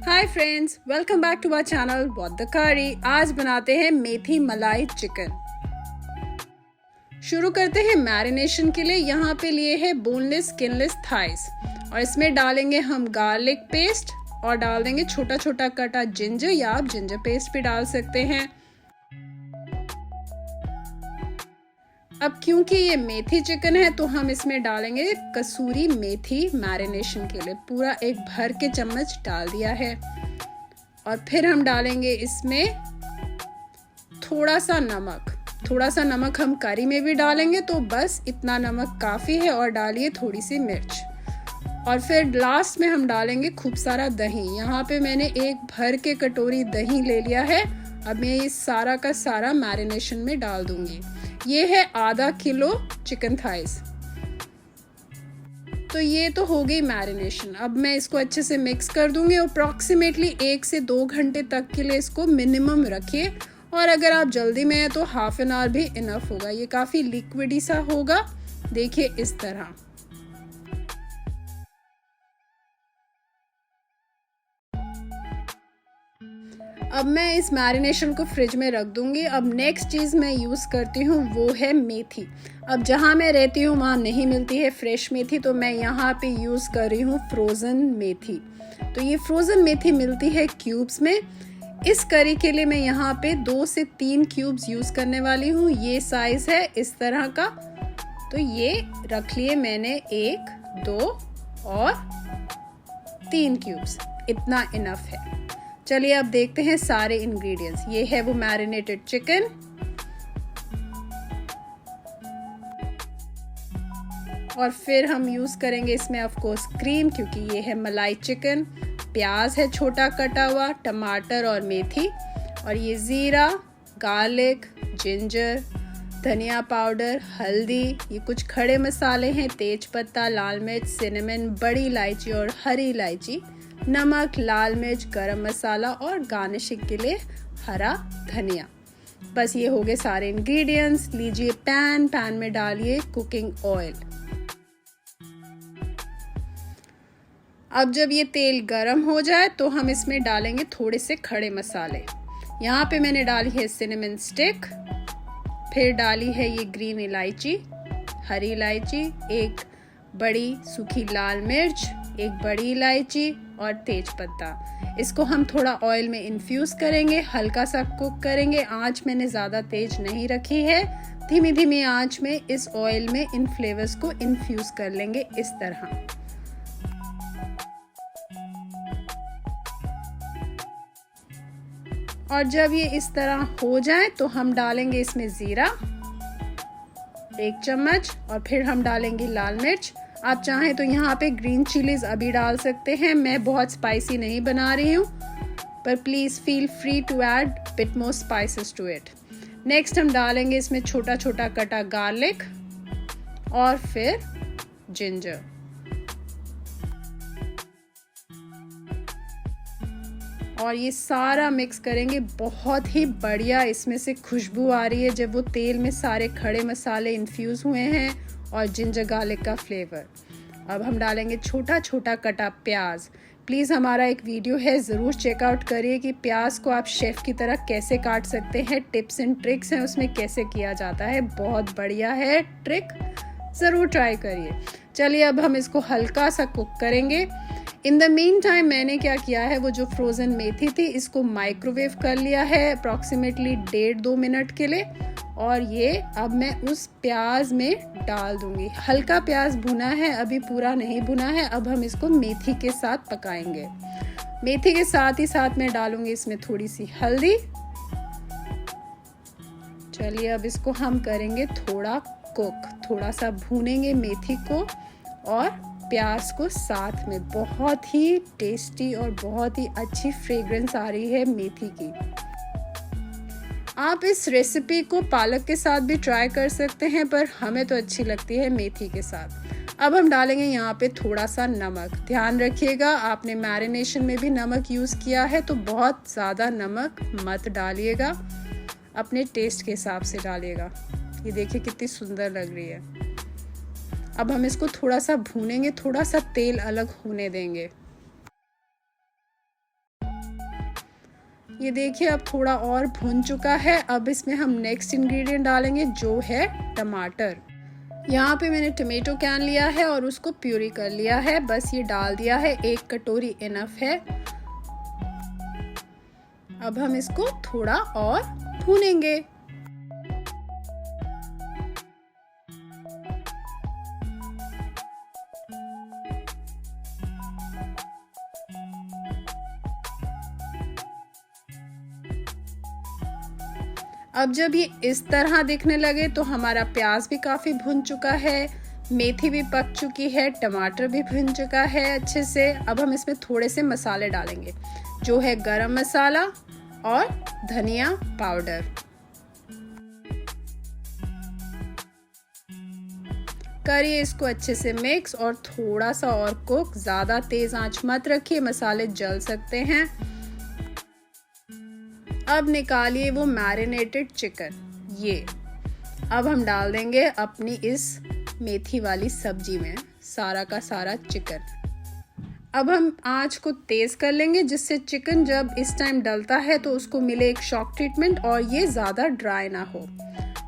Hi friends, welcome back to our channel what the curry. आज बनाते हैं मेथी मलाई चिकन। शुरू करते हैं मैरिनेशन के लिए। यहाँ पे लिए है बोनलेस स्किनलेस थाइस और इसमें डालेंगे हम गार्लिक पेस्ट और डाल देंगे छोटा छोटा कटा जिंजर, या आप जिंजर पेस्ट भी डाल सकते हैं। अब क्योंकि ये मेथी चिकन है तो हम इसमें डालेंगे कसूरी मेथी। मैरिनेशन के लिए पूरा एक भर के चम्मच डाल दिया है। और फिर हम डालेंगे इसमें थोड़ा सा नमक हम करी में भी डालेंगे, तो बस इतना नमक काफ़ी है। और डालिए थोड़ी सी मिर्च। और फिर लास्ट में हम डालेंगे खूब सारा दही। यहाँ पे मैंने एक भर के कटोरी दही ले लिया है। अब मैं ये सारा का सारा मैरिनेशन में डाल दूंगी। ये है आधा किलो चिकन थाइस। तो ये तो हो गई मैरिनेशन। अब मैं इसको अच्छे से मिक्स कर दूंगी। अप्रॉक्सीमेटली 1 से 2 घंटे तक के लिए इसको मिनिमम रखिए। और अगर आप जल्दी में हैं तो हाफ एन आवर भी इनफ होगा। ये काफ़ी लिक्विडी सा होगा, देखिए इस तरह। अब मैं इस मैरिनेशन को फ्रिज में रख दूंगी। अब नेक्स्ट चीज़ मैं यूज़ करती हूँ वो है मेथी। अब जहाँ मैं रहती हूँ वहाँ नहीं मिलती है फ्रेश मेथी, तो मैं यहाँ पे यूज़ कर रही हूँ फ्रोज़न मेथी। तो ये फ्रोज़न मेथी मिलती है क्यूब्स में। इस करी के लिए मैं यहाँ पे 2 से 3 क्यूब्स यूज़ करने वाली हूँ। ये साइज़ है इस तरह का। तो ये रख लिए मैंने 1, 2 और 3 क्यूब्स, इतना इनफ है। चलिए अब देखते हैं सारे इंग्रेडिएंट्स। ये है वो मैरिनेटेड चिकन, और फिर हम यूज करेंगे इसमें ऑफ कोर्स क्रीम, क्योंकि ये है मलाई चिकन। प्याज है छोटा कटा हुआ, टमाटर और मेथी, और ये जीरा, गार्लिक, जिंजर, धनिया पाउडर, हल्दी, ये कुछ खड़े मसाले हैं, तेज पत्ता, लाल मिर्च, सिनेमन, बड़ी इलायची और हरी इलायची, नमक, लाल मिर्च, गरम मसाला और गार्निशिंग के लिए हरा धनिया। बस ये हो गए सारे इंग्रेडिएंट्स। लीजिए पैन में डालिए कुकिंग ऑयल। अब जब ये तेल गरम हो जाए तो हम इसमें डालेंगे थोड़े से खड़े मसाले। यहाँ पे मैंने डाली है सिनेमन स्टिक, फिर डाली है ये ग्रीन इलायची, हरी इलायची, एक बड़ी सूखी लाल मिर्च, एक बड़ी इलायची और तेज पत्ता। इसको हम थोड़ा ऑयल में इन्फ्यूज करेंगे, हल्का सा कुक करेंगे। आंच मैंने ज़्यादा तेज नहीं रखी है। धीमी धीमी आंच में इस ऑयल में इन फ्लेवर्स को इन्फ्यूज कर लेंगे इस तरह। और जब ये इस तरह हो जाए तो हम डालेंगे इसमें जीरा 1 चम्मच, और फिर हम डालेंगे लाल मिर्च। आप चाहें तो यहाँ पे ग्रीन चिलीज अभी डाल सकते हैं। मैं बहुत स्पाइसी नहीं बना रही हूँ, पर please feel free to add bit more spices to it. Next हम डालेंगे इसमें छोटा छोटा कटा गार्लिक और फिर जिंजर। और ये सारा मिक्स करेंगे। बहुत ही बढ़िया इसमें से खुशबू आ रही है जब वो तेल में सारे खड़े मसाले इन्फ्यूज़ हुए हैं और जिंजर गार्लिक का फ्लेवर। अब हम डालेंगे छोटा छोटा कटा प्याज। प्लीज़ हमारा एक वीडियो है, ज़रूर चेकआउट करिए कि प्याज को आप शेफ़ की तरह कैसे काट सकते हैं। टिप्स एंड ट्रिक्स हैं उसमें, कैसे किया जाता है। बहुत बढ़िया है ट्रिक, ज़रूर ट्राई करिए। चलिए अब हम इसको हल्का सा कुक करेंगे। इन द मीन टाइम मैंने क्या किया है, वो जो फ्रोज़न मेथी थी इसको माइक्रोवेव कर लिया है अप्रॉक्सीमेटली 1.5-2 मिनट के लिए। और ये अब मैं उस प्याज में डाल दूंगी। हल्का प्याज भुना है, अभी पूरा नहीं भुना है। अब हम इसको मेथी के साथ पकाएंगे। मेथी के साथ ही साथ मैं डालूंगी इसमें थोड़ी सी हल्दी। चलिए अब इसको हम करेंगे थोड़ा कुक, थोड़ा सा भूनेंगे मेथी को और प्याज को साथ में। बहुत ही टेस्टी और बहुत ही अच्छी फ्रेग्रेंस आ रही है मेथी की। आप इस रेसिपी को पालक के साथ भी ट्राई कर सकते हैं, पर हमें तो अच्छी लगती है मेथी के साथ। अब हम डालेंगे यहाँ पे थोड़ा सा नमक। ध्यान रखिएगा, आपने मैरिनेशन में भी नमक यूज़ किया है तो बहुत ज़्यादा नमक मत डालिएगा, अपने टेस्ट के हिसाब से डालिएगा। ये देखिए कितनी सुंदर लग रही है। अब हम इसको थोड़ा सा भूनेंगे, थोड़ा सा तेल अलग होने देंगे। ये देखिए अब थोड़ा और भुन चुका है। अब इसमें हम नेक्स्ट इंग्रेडिएंट डालेंगे जो है टमाटर। यहाँ पे मैंने टमेटो कैन लिया है और उसको प्यूरी कर लिया है। बस ये डाल दिया है, 1 कटोरी इनफ है। अब हम इसको थोड़ा और भूनेंगे। अब जब ये इस तरह दिखने लगे तो हमारा प्याज भी काफ़ी भुन चुका है, मेथी भी पक चुकी है, टमाटर भी भुन चुका है अच्छे से। अब हम इसमें थोड़े से मसाले डालेंगे जो है गरम मसाला और धनिया पाउडर। करिए इसको अच्छे से मिक्स और थोड़ा सा और कुक। ज़्यादा तेज़ आंच मत रखिए, मसाले जल सकते हैं। अब निकालिए वो मैरिनेटेड चिकन। ये अब हम डाल देंगे अपनी इस मेथी वाली सब्जी में सारा का सारा चिकन। अब हम आंच को तेज़ कर लेंगे जिससे चिकन जब इस टाइम डलता है तो उसको मिले एक शॉक ट्रीटमेंट और ये ज़्यादा ड्राई ना हो।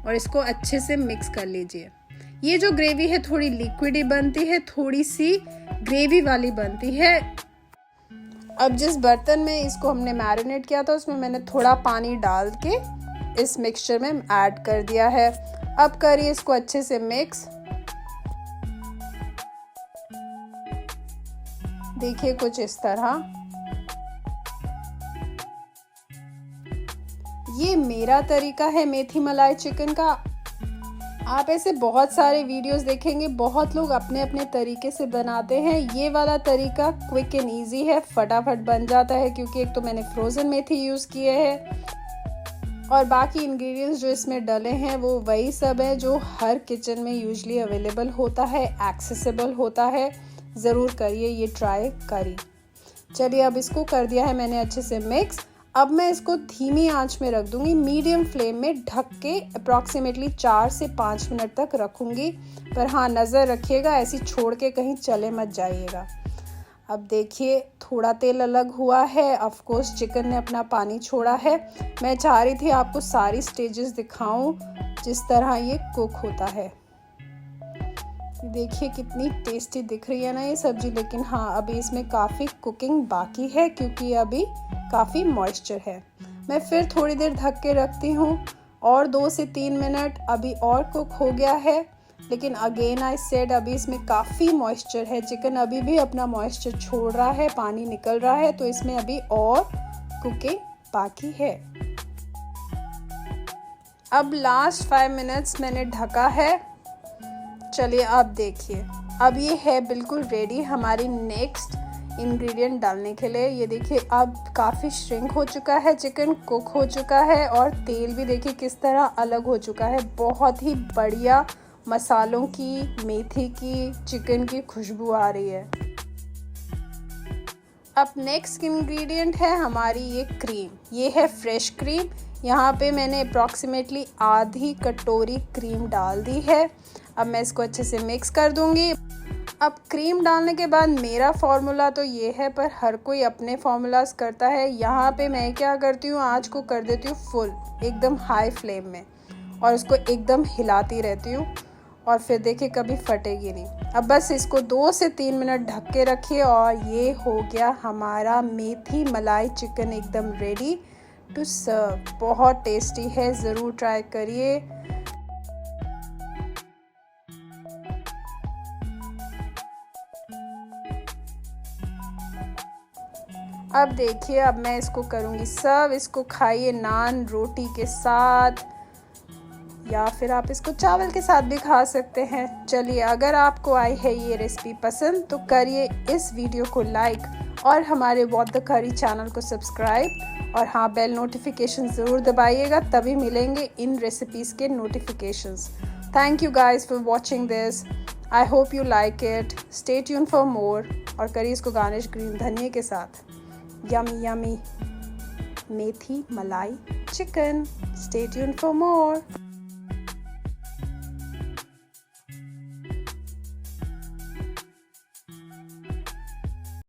और इसको अच्छे से मिक्स कर लीजिए। ये जो ग्रेवी है थोड़ी लिक्विड ही बनती है, थोड़ी सी ग्रेवी वाली बनती है। अब जिस बर्तन में इसको हमने मैरिनेट किया था उसमें मैंने थोड़ा पानी डाल के इस मिक्सचर में ऐड कर दिया है। अब करिए इसको अच्छे से मिक्स। देखिए कुछ इस तरह। ये मेरा तरीका है मेथी मलाई चिकन का। आप ऐसे बहुत सारे वीडियोस देखेंगे, बहुत लोग अपने अपने तरीके से बनाते हैं। ये वाला तरीका क्विक एंड इजी है, फटाफट बन जाता है क्योंकि एक तो मैंने फ्रोज़न मेथी यूज़ किए हैं और बाकी इंग्रेडिएंट्स जो इसमें डले हैं वो वही सब है जो हर किचन में यूजली अवेलेबल होता है, एक्सेसिबल होता है। ज़रूर करिए, ये ट्राई करिए। चलिए अब इसको कर दिया है मैंने अच्छे से मिक्स। अब मैं इसको धीमी आंच में रख दूंगी, मीडियम फ्लेम में ढक के अप्रॉक्सीमेटली 4 से 5 मिनट तक रखूंगी। पर हाँ, नज़र रखिएगा ऐसी छोड़ के कहीं चले मत जाइएगा। अब देखिए थोड़ा तेल अलग हुआ है। ऑफ कोर्स चिकन ने अपना पानी छोड़ा है। मैं चाह रही थी आपको सारी स्टेजेस दिखाऊं जिस तरह ये कुक होता है। देखिए कितनी टेस्टी दिख रही है ना ये सब्जी। लेकिन हाँ, अभी इसमें काफ़ी कुकिंग बाकी है क्योंकि अभी काफ़ी मॉइस्चर है। मैं फिर थोड़ी देर ढक के रखती हूँ और 2 से 3 मिनट। अभी और कुक हो गया है लेकिन अगेन आई सेड अभी इसमें काफ़ी मॉइस्चर है। चिकन अभी भी अपना मॉइस्चर छोड़ रहा है, पानी निकल रहा है, तो इसमें अभी और कुकिंग बाकी है। अब लास्ट 5 मिनट्स मैंने ढका है। चलिए अब देखिए, अब ये है बिल्कुल रेडी हमारी नेक्स्ट इंग्रेडिएंट डालने के लिए। ये देखिए अब काफ़ी श्रिंक हो चुका है चिकन, कुक हो चुका है और तेल भी देखिए किस तरह अलग हो चुका है। बहुत ही बढ़िया मसालों की, मेथी की, चिकन की खुशबू आ रही है। अब नेक्स्ट इंग्रेडिएंट है हमारी ये क्रीम। ये है फ्रेश क्रीम। यहाँ पे मैंने अप्रॉक्सीमेटली आधी कटोरी क्रीम डाल दी है। अब मैं इसको अच्छे से मिक्स कर दूंगी। अब क्रीम डालने के बाद मेरा फार्मूला तो ये है, पर हर कोई अपने फार्मूलाज करता है। यहाँ पे मैं क्या करती हूँ, आँच को कर देती हूँ फुल, एकदम हाई फ्लेम में, और इसको एकदम हिलाती रहती हूँ और फिर देखिए कभी फटेगी नहीं। अब बस इसको 2 से 3 मिनट ढक के रखिए और ये हो गया हमारा मेथी मलाई चिकन एकदम रेडी टू सर्व। बहुत टेस्टी है, ज़रूर ट्राई करिए। अब देखिए, अब मैं इसको करूँगी सर्व। इसको खाइए नान रोटी के साथ या फिर आप इसको चावल के साथ भी खा सकते हैं। चलिए, अगर आपको आई है ये रेसिपी पसंद तो करिए इस वीडियो को लाइक और हमारे व्हाट द करी चैनल को सब्सक्राइब, और हाँ, बेल नोटिफिकेशन ज़रूर दबाइएगा, तभी मिलेंगे इन रेसिपीज़ के notifications. Thank you guys for watching this. I hope you like it. Stay tune for more. और करिए इसको गार्निश ग्रीन धनिया के साथ। Yummy, yummy methi malai chicken. Stay tuned for more.